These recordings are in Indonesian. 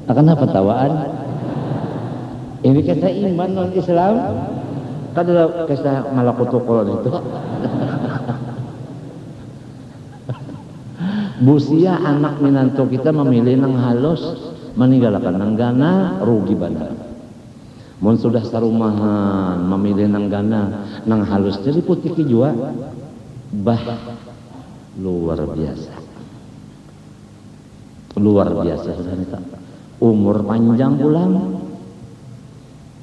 Akan apa tawaan? Ini kisah iman non Islam. Kada kisah malakutul kolon itu. Busia anak minanto kita memilih nang halus, meninggalkan nang gana, rugi badan. Mun sudah sarumahan memilih nang gana, nang halus jadi putih jua, bah luar biasa. Luar biasa sudah. Umur panjang pulang,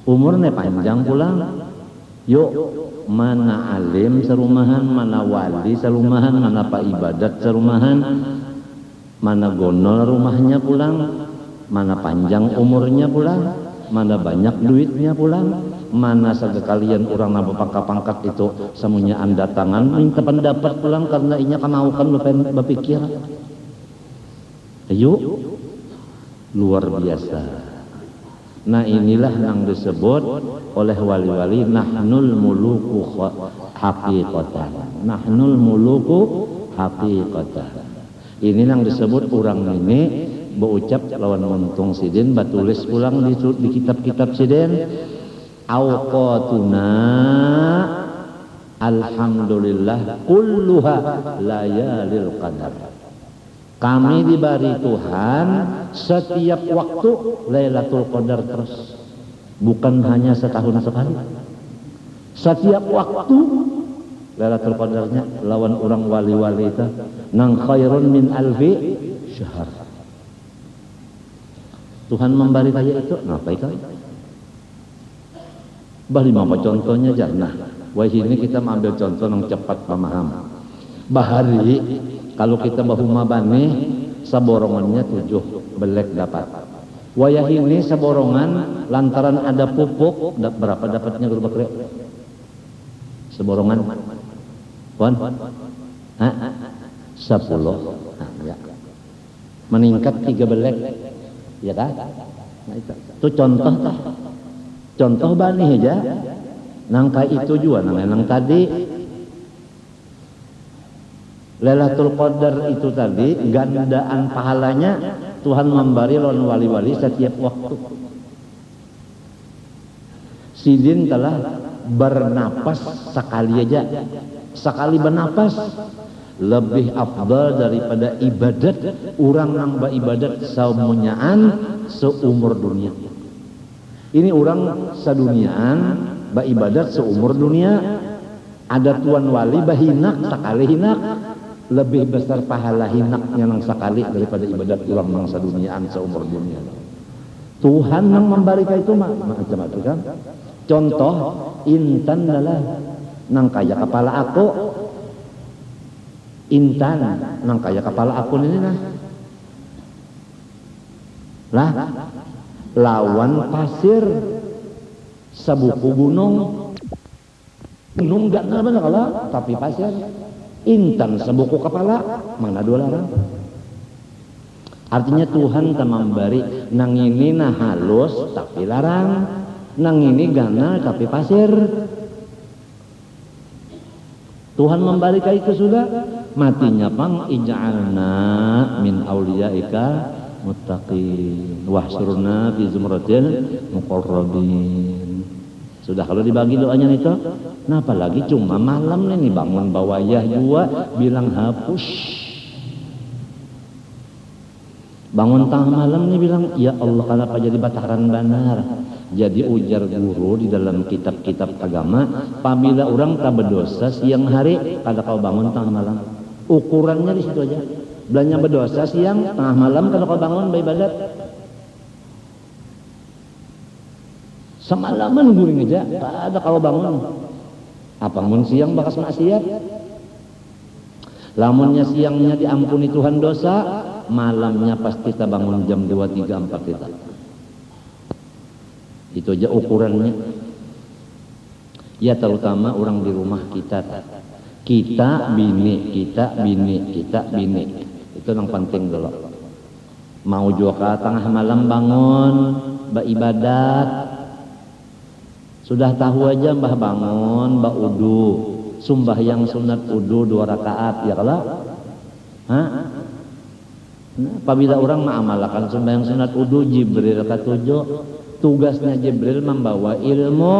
umurnya panjang pulang. Yuk, mana alim serumahan, mana wali serumahan, mana pak ibadat serumahan, mana gonol rumahnya pulang, mana panjang umurnya pulang, mana banyak duitnya pulang, mana sekalian orang nambah pangkat-pangkat itu semuanya anda tangan minta pendapat pulang karena inya kamaukan berpikir. Ayo, luar biasa. Nah inilah yang disebut oleh wali-wali nahnul muluku haqiqatan. Nahnul muluku haqiqatan. Ini yang disebut orang ini berucap lawan muntung sidin batulis pulang di kitab-kitab sidin awqatuna alhamdulillah kulluha layalil qadar. Kami diberi Tuhan setiap waktu Lailatul Qadar terus. Bukan hanya setahun sekali. Setiap waktu Lailatul Qadarnya lawan orang wali-wali itu nang khairun min alfi syahr. Tuhan memberi kaya itu, ngapa itu? Bali apa contohnya janah. Wah ini kita ambil contoh yang cepat paham. Bahari kalau kita bahuma bani saborongannya 7 belek dapat. Wayah ini saborongan lantaran ada pupuk berapa dapatnya guru bakri? Saborongan. Pon? Hah? 10. Nah, ya. Meningkat 3 belek. Ya kan? Nah itu contoh tah. Contoh bani aja. Nangka itu juga nang tadi Lailatul Qadar itu tadi gandaan pahalanya Tuhan memberi lawan wali-wali setiap waktu. Sidin telah bernapas sekali aja, sekali bernapas lebih afdal daripada ibadat orang nambah ibadat saumunyaan seumur dunia. Ini orang saduniaan beribadat seumur dunia. Ada tuan wali bahinak sekali hinak lebih besar pahala hinaknya nang sekali daripada ibadat orang nang saduniaan seumur dunia. Tuhan yang memberikan itu macam-macam kan. Contoh intan adalah nang kaya kepala aku. Intan nang kaya kepala aku ini nah. Lah lawan pasir sebuku gunung. Gunung gak benar kalau tapi pasir. Intan sebuku kepala, mana dua larang. Artinya Tuhan tak memberi nang ini nah halus tapi larang, nang ini ganal tapi pasir. Tuhan memberi itu sudah matinya pang ij'alna min auliyaika muttaqin wahsyurna fi zumratil muqarrabin. Sudah kalau dibagi doanya itu, nah apalagi cuma malam nih bangun bawayah juga bilang hapus. Bangun tengah malam nih bilang, ya Allah kenapa jadi bataran banar. Jadi ujar guru di dalam kitab-kitab agama, apabila orang tak berdosa siang hari, kada kau bangun tengah malam. Ukurannya di situ aja. Belanja berdosa siang, tengah malam kada kau bangun beribadat. Semalaman guring aja, tak ada kalau bangun. Apa mun siang bakas maksiat? Lamunnya siangnya diampuni Tuhan dosa, malamnya pasti kita bangun jam 2, 3, 4 kita. Itu aja ukurannya. Ya terutama orang di rumah kita. Kita bini, kita bini, kita bini. Itu yang penting dulu. Mau juga ke tengah malam bangun, beribadat. Sudah tahu aja mbah bangun, mbah udu, sumbah yang sunat udu 2 rakaat, ya kalau? Hah? Nah, apabila orang mengamalkan sembahyang sunat wudu, Jibril katujuh, tugasnya Jibril membawa ilmu.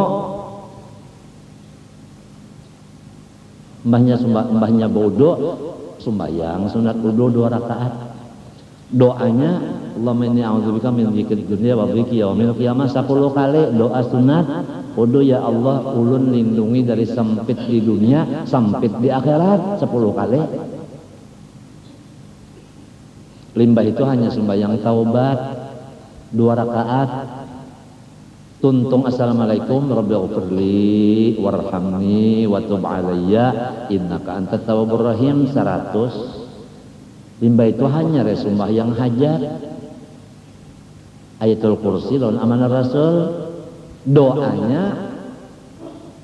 Mbahnya wudu, sembahyang sunat wudu 2 rakaat. Doanya Allahumma inni a'udzubika min dzikril dunya wa dzikri yaumil qiyamah 10 kali. Doa sunat wudu, ya Allah ulun lindungi dari sempit di dunia, sempit di akhirat 10 kali. Limbah itu hanya sembahyang taubat 2 rakaat. Tuntung assalamualaikum rabbighfirli warhamni wa tub alayya innaka antat tawwabur rahim 100. Limbah itu hanya sembahyang hajat, ayatul kursi lawan amanah rasul. Doanya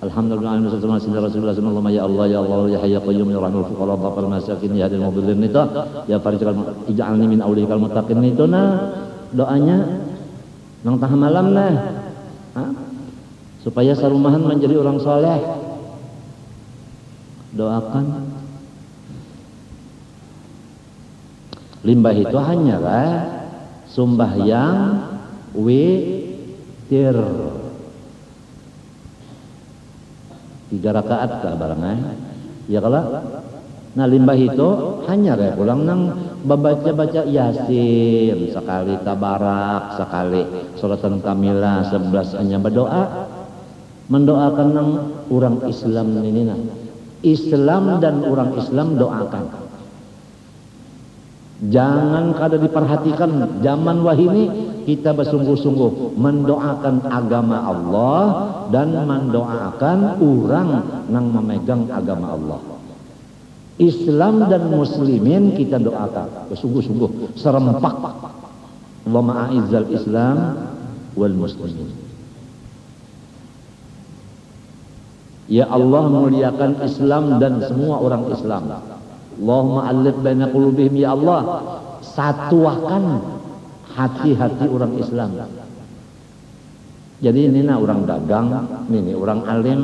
alhamdulillah Rasulullah sallallahu ya Allah ya Allah ya hayy qayyum ya rahmul fuqara dhafal masakin ya hadil mudillin itu ya farijal ij'alni min aulikal muttaqin itu. Nah doanya nang tengah malam nah supaya sarumahan menjadi orang soleh. Doakan. Limbah itu hanyalah sembahyang witir 3 rakaat kah barengan ya kalau. Nah limbah itu hanya kayak pulang nang baca Yasin sekali, tabarak sekali, suratan kamilah 11, hanya berdoa mendoakan nang orang Islam ini. Nah Islam dan orang Islam doakan. Jangan kada diperhatikan zaman wahini kita bersungguh-sungguh mendoakan agama Allah dan mendoakan orang yang memegang agama Allah. Islam dan muslimin kita doakan bersungguh-sungguh serempak. Allahumma a'izzal Islam wal muslimin. Ya Allah muliakan Islam dan semua orang Islam. Allahumma alif baina qulubihim, ya Allah satuakan hati-hati orang Islam. Jadi ini nah orang dagang, ini orang alim,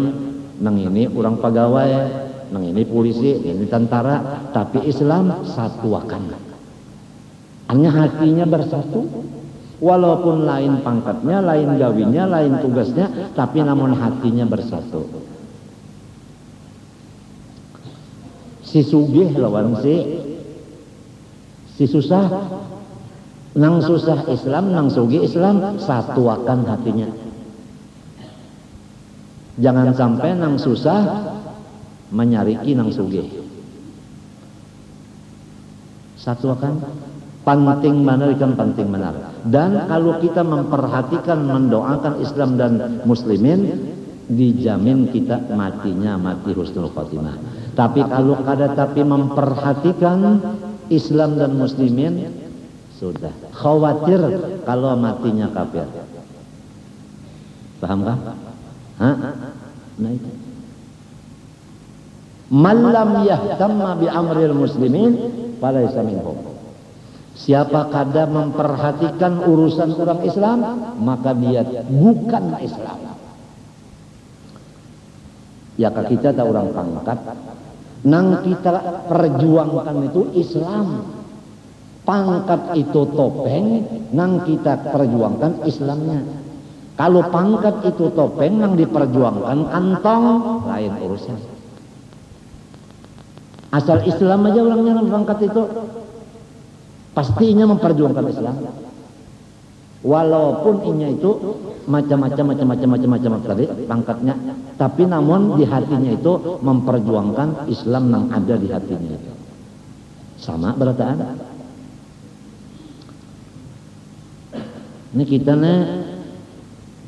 nang ini orang pegawai, nang ini polisi, ini tentara, tapi Islam satuakan. Hanya hatinya bersatu. Walaupun lain pangkatnya, lain gawinya, lain tugasnya, tapi namun hatinya bersatu. Si sugih lawan si susah. Nang susah Islam, nang sugih Islam, satuakan hatinya. Jangan sampai nang susah menyariki nang sugih. Satuakan. Penting benar ikan penting benar. Dan kalau kita memperhatikan mendoakan Islam dan muslimin, dijamin kita matinya mati husnul khotimah. Tapi kalau kada tapi memperhatikan Islam dan muslimin, sudah khawatir kalau matinya kafir. Paham kah? Nah itu. Man lam yahtamma bi amril muslimin falaysa minhum. Siapa kada memperhatikan urusan orang Islam, maka dia bukan Islam. Ya kita tak orang pangkat, nang kita perjuangkan itu Islam. Pangkat itu topeng, nang kita perjuangkan Islamnya. Kalau pangkat itu topeng, nang diperjuangkan kantong, lain urusan. Asal Islam aja orangnya nang pangkat itu, pastinya memperjuangkan Islam. Walaupun inya itu macam-macam tadi pangkatnya, tapi namun di hatinya itu memperjuangkan Islam yang ada di hatinya itu. Sama berataan. Ini kita nih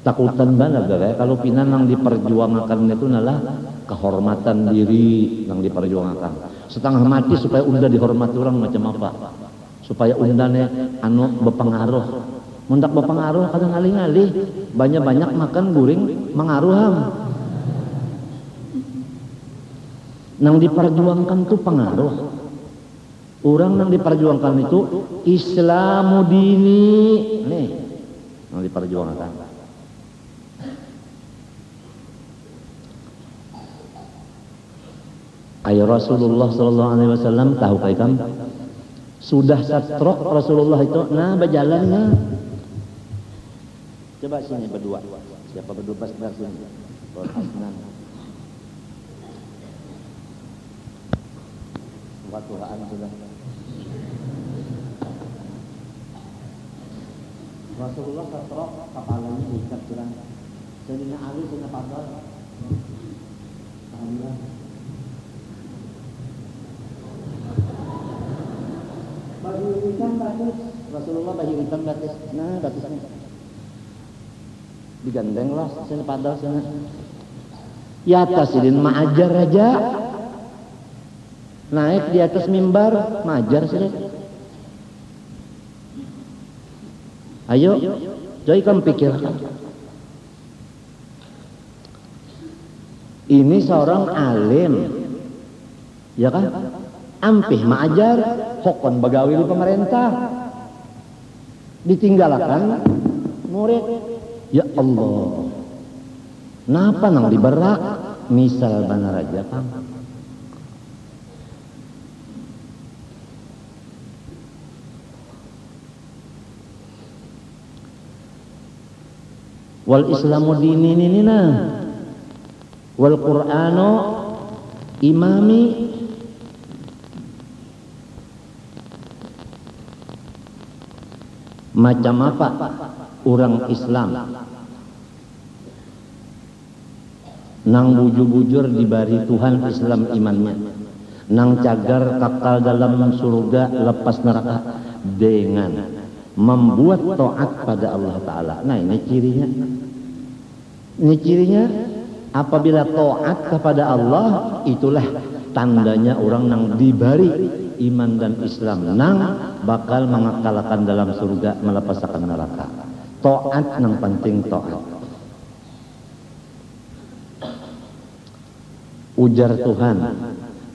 takutan banget ya kalau pinan yang diperjuangkan itu adalah kehormatan diri yang diperjuangkan. Setengah mati supaya unda dihormati orang macam apa? Supaya undane anu berpengaruh. Mundak berpengaruh kadang ngalih-ngalih, banyak-banyak makan guring mengaruham. Nang diperjuangkan itu pengaruh. Orang yang diperjuangkan itu Islamu dini. Nih, yang diperjuangkan. Ayat Rasulullah sallallahu alaihi wasallam tahu kan? Sudah satrok Rasulullah itu, nah berjalan nah. Coba sini berdua. Siapa berdua pas dari sini? Asnan. Tuhan sudah. Rasulullah satrok kepalanya diikat curang. Sayyidina Ali Sayyidina Fadl. Alhamdulillah. Baju hitam bagus. Rasulullah baju hitam bagus. Nah, bagusnya. Digandeng lah Sayyidina Fadl sana. Ya tasidin ma'ajar aja. Naik di atas mimbar, majar sih. Ayo, coy kamu pikirkan. Ini seorang alim, ya kan? Ampih maajar, hokon bagawi di pemerintah, ditinggalkan murid. Ya Allah, napa nang diberak? Misal benar aja kan? Wal Islamu dininina wal Qur'anu imami macam apa orang Islam nang bujur-bujur dibari Tuhan Islam imannya nang cagar kakal dalam surga lepas neraka dengan membuat taat pada Allah Ta'ala. Nah ini cirinya. Ini cirinya apabila taat kepada Allah, itulah tandanya orang nang dibari iman dan Islam, nang bakal mengakalkan dalam surga melepaskan neraka. Taat nang penting taat. Ujar Tuhan,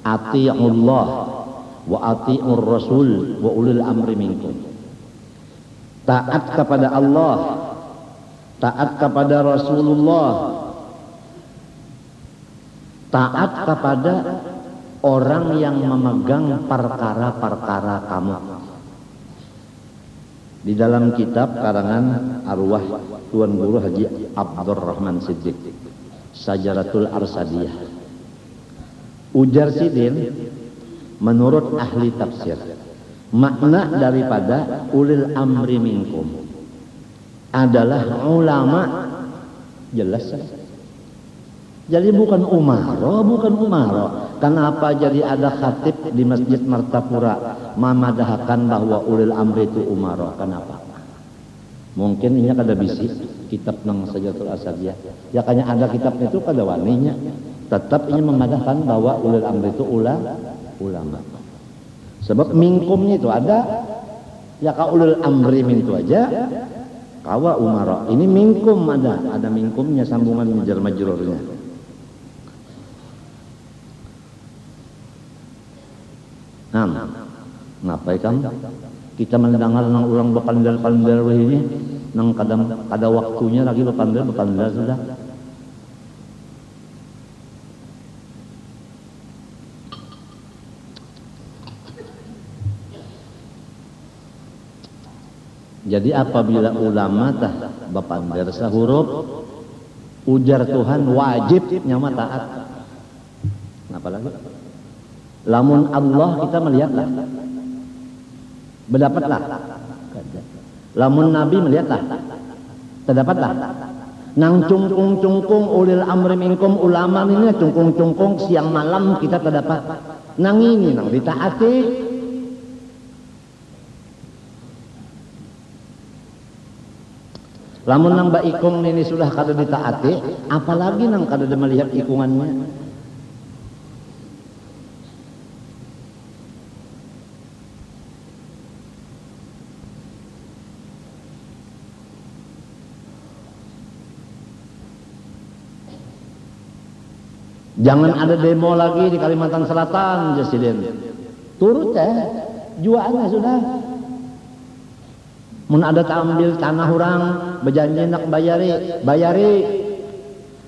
ati'ullah wa ati'ur rasul wa ulil amri minkum. Taat kepada Allah, taat kepada Rasulullah, taat kepada orang yang memegang perkara-perkara kamu. Di dalam kitab karangan arwah Tuan Guru Haji Abdurrahman Siddiq, Sajaratul Arsadiyah, ujar Sidin, menurut ahli tafsir, makna daripada ulil amri minkum adalah ulama, jelas. Jadi bukan umaro. Kenapa jadi ada khatib di Masjid Martapura memadahkan bahwa ulil amri itu umaro? Kenapa? Mungkin ini kada bisi kitab nang Sajaratul Arsadiyah. Ya kanya ada kitabnya itu kada waninya. Tetap ini memadahkan bahwa ulil amri itu ulama. Sebab mingkumnya itu ada, ya ka ulul amri min itu aja, kawa umara. Ini mingkum ada mingkumnya sambungan jar majrurnya. Ngapain kamu? Kita mendengar nang ulang bepandal-pandal ini, nang kada waktunya lagi bepandal sudah. Jadi apabila ulama tah bapandar sahuruf, ujar Tuhan wajib nyama taat. Apa lagi? Lamun Allah kita melihatlah, berdapatlah. Lamun Nabi melihatlah, terdapatlah. Nang cungkung ulil amri minkum, ulama ini cungkung siang malam kita terdapat. Nang ini nang ditaati. Lamun nang baikung ini sudah kada ditaati, apalagi nang kada melihat ikungannya. Jangan ada demo lagi di Kalimantan Selatan, Jasiden. Turut juaannya sudah. Mun ada ambil tanah orang, berjanji nak bayari.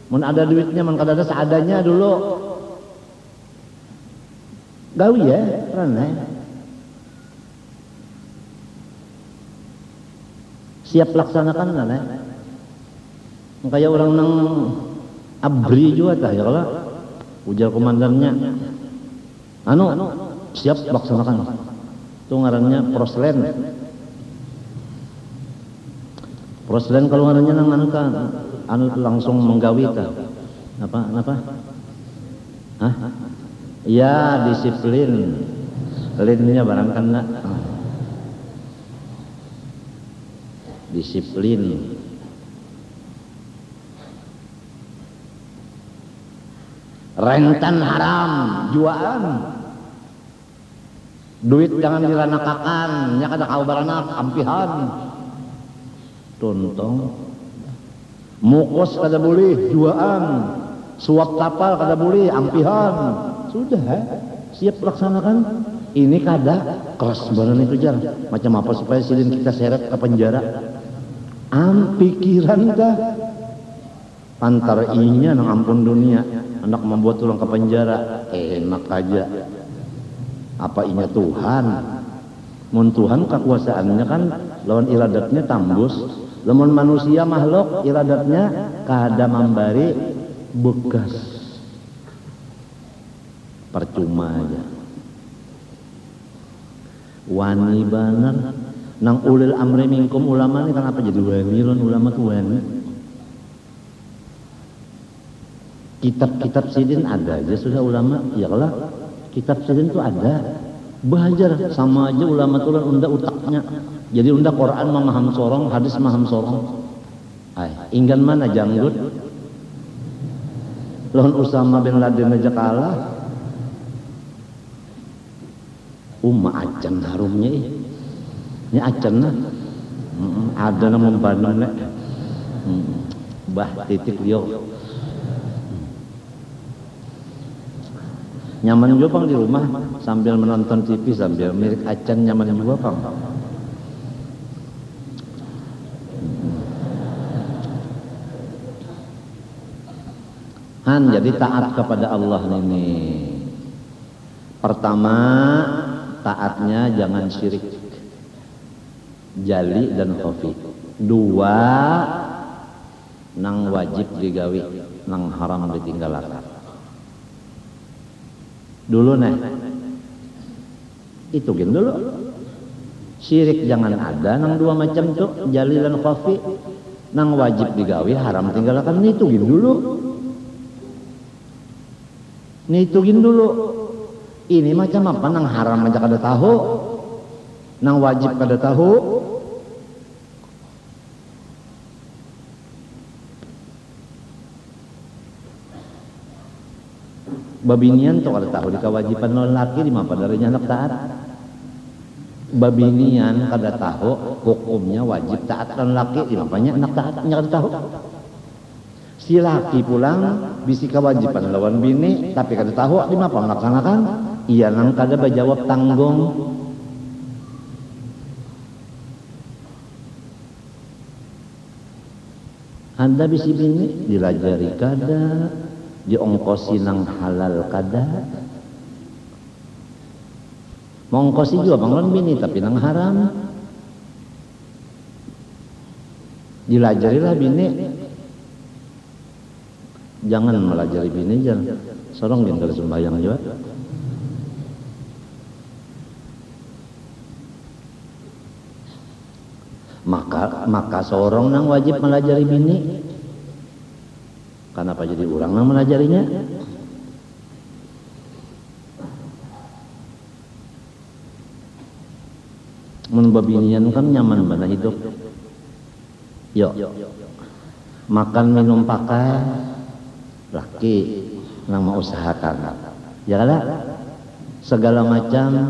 Mun ada duitnya, mun kada ada seadanya dulu. Gawi ya, pernah. siap laksanakan lah nek. Kayak orang nang abri juga tah ya kalau ujar komandannya siap laksanakan itu ngarannya proslen kalau ngarannya nang langsung menggawi tah apa ya disiplin linnya barang kena disiplin. Rentan haram, juaan. Duit jangan diranakakan, nya kada kau baranak, ampihan. Tontong. Mukos kada boleh, juaan. Suap kapal kada boleh, ampihan. Sudah, siap laksanakan. Ini kada keras banan itu jar. Macam apa supaya silin kita seret ke penjara? Pikiran dah. Antara inya nang ampun dunia, anak membuat tulang ke penjara, enak aja. Apa inya Tuhan? Mun Tuhan kekuasaannya kan lawan iradatnya tambus. Lamun manusia makhluk iradatnya kada membari bekas. Percuma aja. Wani banar nang ulil amri minkum ulama ini kenapa jadi wani? Ulama tuh wani. Kitab-kitab sidin ada aja sudah ulama, ya lah kitab sidin itu ada, belajar sama aja ulama tuh unda utaknya, jadi unda Quran memaham sorong, hadis memaham sorong, inggan mana janggut, lawan Usama bin Laden aja kalah, acan harumnya ini acan lah, ada nama Bandung nek, bah titik yo. Nyaman juga pang di rumah sambil menonton TV sambil milik acan nyaman juga pang. Jadi taat kepada Allah ini. Pertama taatnya jangan syirik, jali dan khafi. Dua nang wajib digawi, nang haram ditinggalakan. Dulu itu gin dulu syirik jangan ada nang dua macam tuh jali dan khafi, nang wajib digawi haram tinggalkan nitugin dulu ini macam apa nang haram aja kada tahu nang wajib kada tahu. Babinian tuh kada tahu di kewajiban lelaki di mana darinya anak taat. Babinian kada tahu hukumnya wajib taat lelaki di mana anak taatnya kada tahu. Si laki pulang bisi kewajiban lawan bini tapi kada tahu di mana melaksanakan. Iya nang kada bajawab tanggung. Anda bisi bini dilajari kada, diongkosi nang halal kada, mongkosi juga banglan bini tapi nang haram. Dilajarilah bini, jangan melajari bini jangan sorong yang sembahyang juga. Maka seorang nang wajib melajari bini. Kenapa jadi orang nang melajarinya? Mun babinian kan nyaman mana hidup. Yo. Makan minum pakai laki nang mau usahakan. Ya kada? Segala macam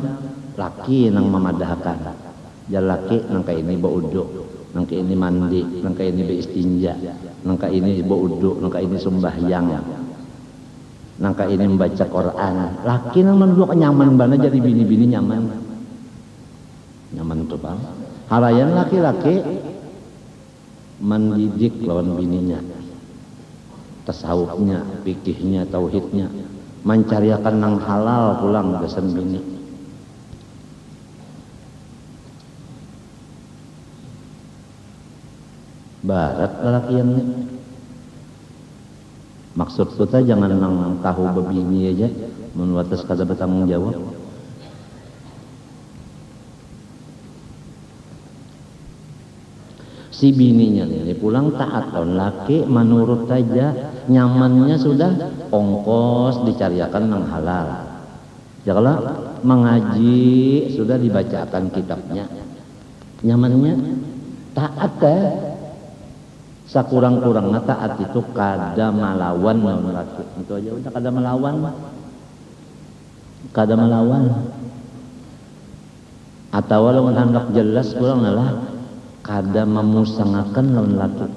laki nang memadahkan. Ya laki nang kayak ini baudu, nang kayak ini mandi, nang kayak ini beristinja, nang kayak ini baudu, nang kayak ini sembahyang, nang kayak ini membaca Quran. Laki nang menurut nyaman banget jadi bini-bini nyaman tuh bang. Halayan laki-laki mendidik lawan bininya, tasawufnya, fikihnya, tauhidnya, mencariakan nang halal pulang kesan bini. barat lalakian. Maksud kita jangan nang tahu bebini aja, menuatas kada bertanggung jawab. Si bininya ini pulang taat lawan laki, menurut saja nyamannya sudah ongkos dicariakan nang halal. Ya kalau mengaji sudah dibacakan kitabnya, nyamannya taat sakurang-kurangnya taat itu kada melawan lawan laki. Itu aja udah kada melawan. Kada melawan. Atau lawan hendak jelas kurang lah kada memusangakan lawan laki.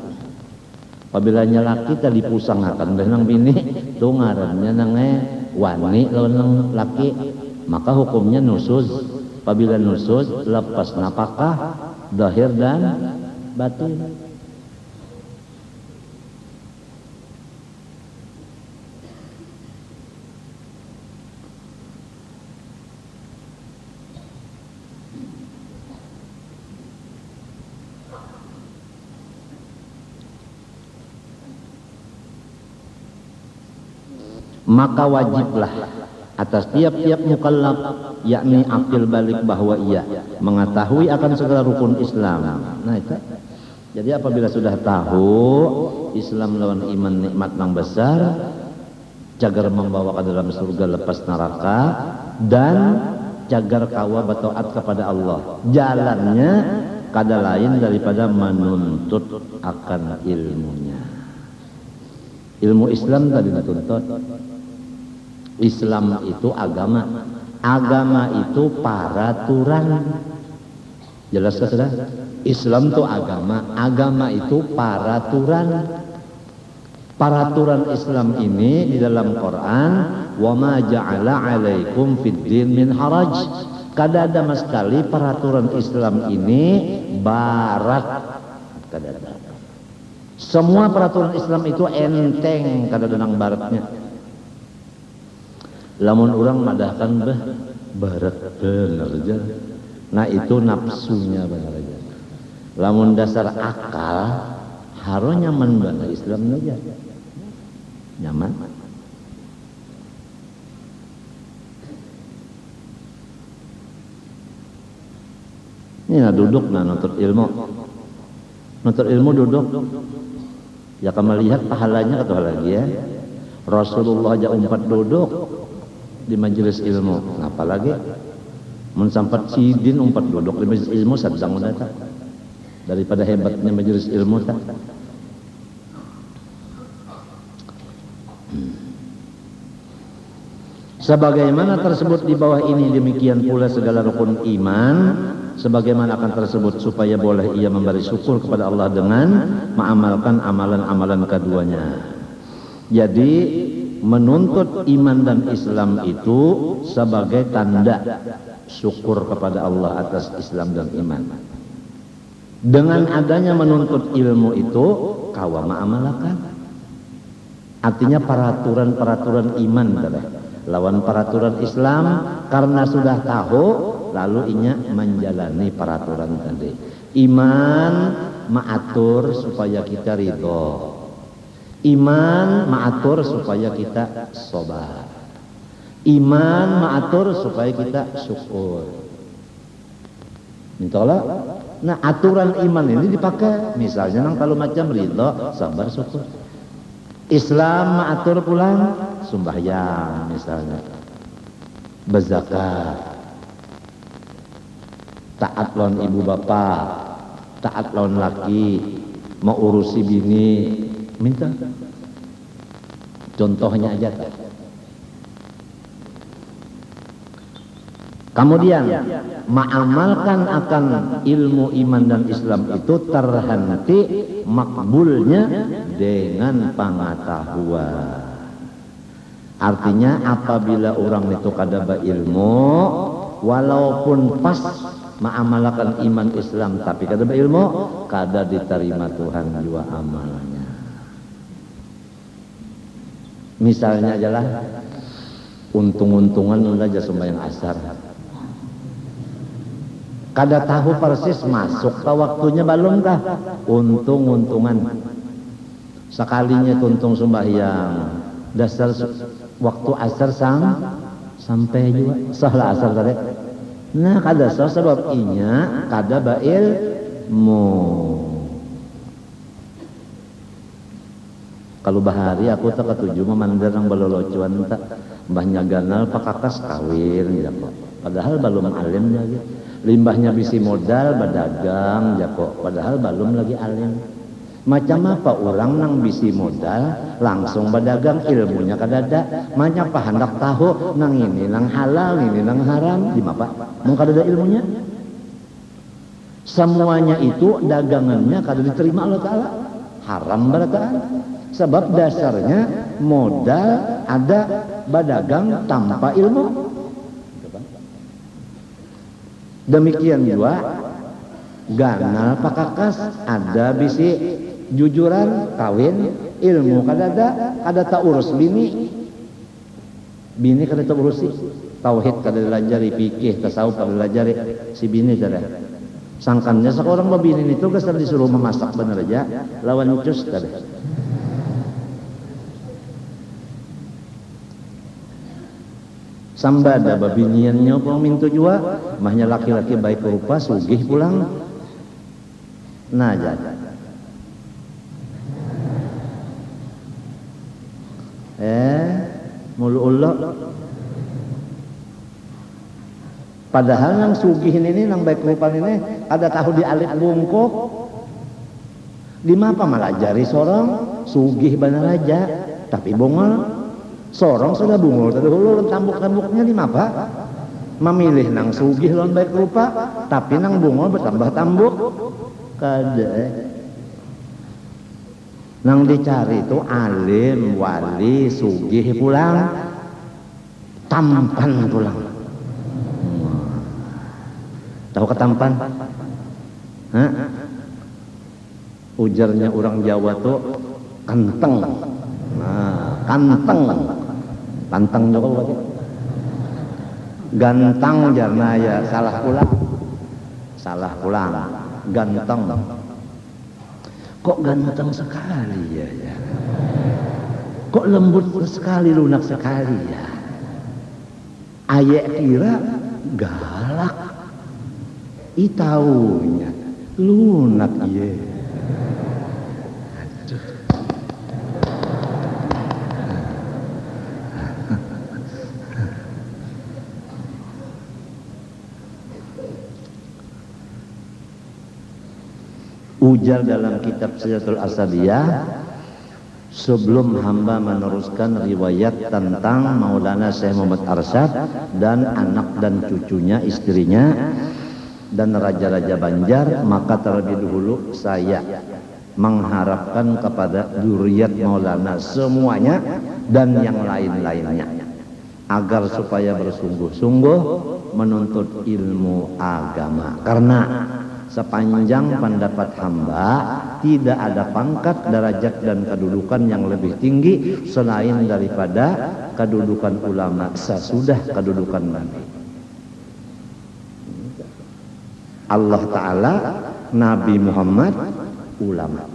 Apabila laki tadi pusangakan nang bini itu ngarannya nange wani lawan laki, maka hukumnya nusuz. Apabila nusuz lepas napakah zahir dan batin. Maka wajiblah atas tiap-tiap mukallaf, yakni akil balik bahwa ia mengetahui akan segala rukun Islam. Nah itu. Jadi apabila sudah tahu Islam lawan iman nikmat yang besar, cagar membawa ke dalam surga lepas neraka, dan cagar kawa bataat kepada Allah. Jalannya kada lain daripada menuntut akan ilmunya. Ilmu Islam tadi dituntut. Islam itu agama. Agama itu peraturan. Jelas sudah? Islam itu agama. Agama itu peraturan. Peraturan Islam ini di dalam Quran, wa ma ja'ala 'alaikum fid din min haraj. Kada ada sama sekali peraturan Islam ini barat. Kada ada. Semua peraturan Islam itu enteng, kada ada nang baratnya. Lamun orang madahkan barat bener aja. Nah itu nafsunya bener aja. Lamun dasar akal harus nyaman bener Islam aja. Nyaman. Ini nah duduk nah nuntut ilmu. Nuntut ilmu duduk. Ya kamu lihat pahalanya kata lagi ya. Rasulullah aja umpat duduk di majelis ilmu, apalagi mun sampat sidin umpat duduk di majelis ilmu sadang datang daripada hebatnya majelis ilmu tak. Sebagaimana tersebut di bawah ini, demikian pula segala rukun iman sebagaimana akan tersebut, supaya boleh ia memberi syukur kepada Allah dengan mengamalkan amalan-amalan keduanya. Jadi menuntut iman dan Islam itu sebagai tanda syukur kepada Allah atas Islam dan iman. Dengan adanya menuntut ilmu itu kawa ma'amalakan. Artinya peraturan-peraturan iman adalah lawan peraturan Islam, karena sudah tahu lalu inya menjalani peraturan tadi. Iman mengatur supaya kita ridho. Iman mengatur supaya kita sabar. Iman mengatur supaya kita syukur. Mintalah. Nah aturan iman ini dipakai. Misalnya kalau macam ridho, sabar, syukur. Islam mengatur pulang sembahyang misalnya, berzakat, taat lawan ibu bapak, taat lawan laki, mau urusi bini. Minta contohnya aja. Kemudian mengamalkan akan ilmu iman dan Islam itu terhenti makbulnya dengan pengetahuan. Artinya apabila orang itu kada berilmu, walaupun pas mengamalkan iman Islam tapi kada berilmu, kada diterima Tuhan juga amalannya. Misalnya aja lah, untung-untungan aja sembahyang asar. kada tahu persis masuk ke waktunya balum kah, untung-untungan sekalinya tuntung sembahyang dasar waktu asar sampai juga salah asar tadi. Nah kada sah sebab inya kada bail mu. Kalau bahari aku tak ketujuh memandang yang balolocuan tak mbahnya ganal pakakas kawin ya kok. Padahal belum alim lagi. Limbahnya bisi modal berdagang ya kok. Padahal belum lagi alim. Macam apa orang nang bisi modal langsung berdagang ilmunya kadada. Macam apa hendak tahu nang ini nang halal ini nang haram di apa? Mau kadada ilmunya? Semuanya itu dagangannya kada diterima Allah Ta'ala. Haram berataan. Sebab dasarnya modal ada berdagang tanpa ilmu. Demikian juga ganal pakakas ada bisi jujuran kawin ilmu kadada kada tak urus bini kada tak urusi tauhid kada dilajari fikih tasawuf kada dilajari si bini kada sangkannya seorang babini itu kesal disuruh memasak bener aja lawan cus kada. Sambada babiniannya pun mintu jua mahnya laki-laki baik rupa sugih pulang naja mulu ulok padahal nang sugih ini nang baik rupa ini ada tahu di alit bungkuk di mapa malah jari sorong sugih benar aja tapi bongol sorong sudah bungul tadi hulu tambuk-tambuknya di mapa memilih nang sugih lawan baik rupa tapi nang bungul bertambah tambuk kada nang dicari itu alim wali sugih pulang tampan pulang tahu ketampan ujarnya orang Jawa tuh kanteng nah kanteng juga berarti ganteng jarna ya salah pulang ganteng kok ganteng sekali ya kok lembut sekali lunak sekali ya ayek kira galak itaunya lunak iya. Ujar dalam kitab Syajatul Asabiyah sebelum hamba meneruskan riwayat tentang Maulana Syekh Muhammad Arsyad dan anak dan cucunya, istrinya dan raja-raja Banjar, maka terlebih dahulu saya mengharapkan kepada zuriat Maulana semuanya dan yang lain-lainnya agar supaya bersungguh-sungguh menuntut ilmu agama, karena sepanjang pendapat hamba tidak ada pangkat, derajat dan kedudukan yang lebih tinggi selain daripada kedudukan ulama sesudah kedudukan Nabi. Allah Ta'ala, Nabi Muhammad, ulama.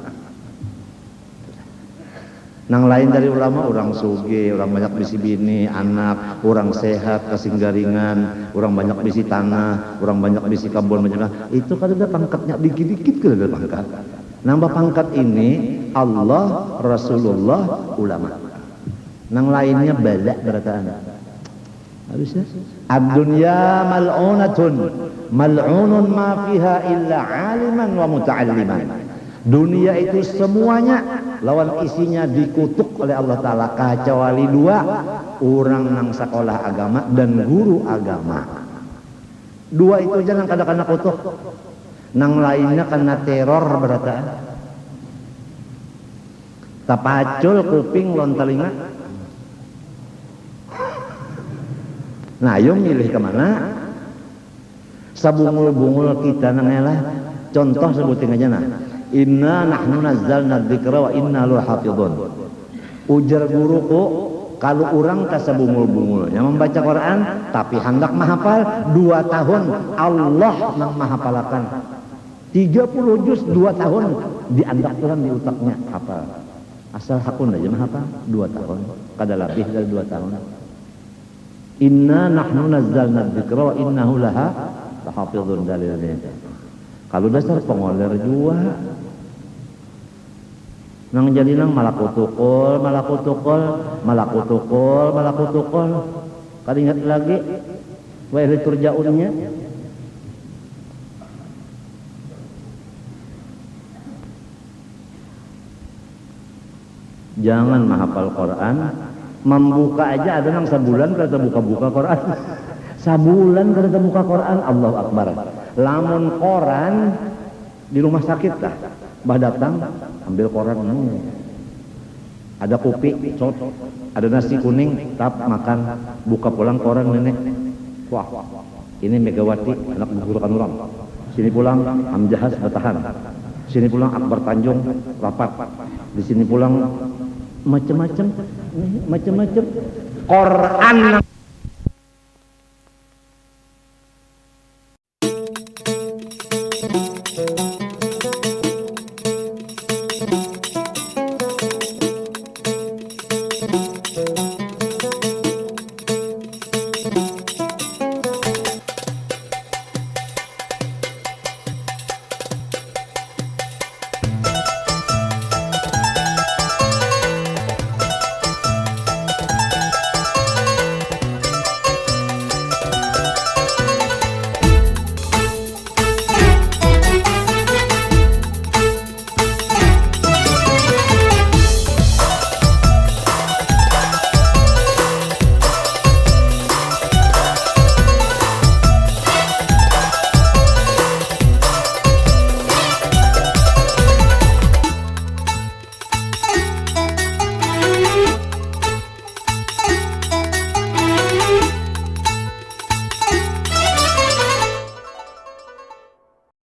Nang lain dari ulama, orang suge, orang banyak bisi bini, anak, orang sehat, kesinggaringan, orang banyak bisi tanah, orang banyak bisi kabun, itu kan ada pangkatnya dikit-dikit kan ada pangkat. Nambah pangkat ini Allah, Rasulullah, ulama. Nang lainnya balak berataan. Habisnya ad-dunya mal'unatun, mal'unun ma fiha illa aliman wa muta'alliman. Dunia itu semuanya lawan isinya dikutuk oleh Allah Ta'ala kecuali dua, orang nang sekolah agama dan guru agama. Dua itu jangan kadang-kadang kutuk, nang lainnya kena teror berataan. Tapacul kuping lon telinga. Nah, ayo milih kemana? Sabungul-bungul kita nang elah. Contoh sebutin aja nah. Inna nahnu nazzalna dzikra wa inna lahu hafidhun. Ujar guruku kalau orang kasabungul-bungulnya membaca Quran tapi hendak menghafal 2 tahun Allah nang menghafalakan 30 juz 2 tahun diandak orang di utaknya hafal asal hakun aja menghafal 2 tahun kada lebih dari 2 tahun. Inna nahnu nazzalna dzikra wa innahu lahafizun dalilnya. Kalau dasar pengoler jua nang jadi nang malakutukul kada ingat lagi wa ilaihi turja'unnya. Jangan menghafal Quran membuka aja ada nang sebulan kada buka-buka Quran sabulan kada buka Quran. Allahu Akbar. Lamun koran di rumah sakit kah bah datang ambil koran ada kopi cot ada nasi kuning tap makan buka pulang koran nenek wah ini Megawati anak guru kan orang sini pulang Hamjahas bertahan sini pulang Akbar Tanjung rapat di sini pulang macam-macam Quran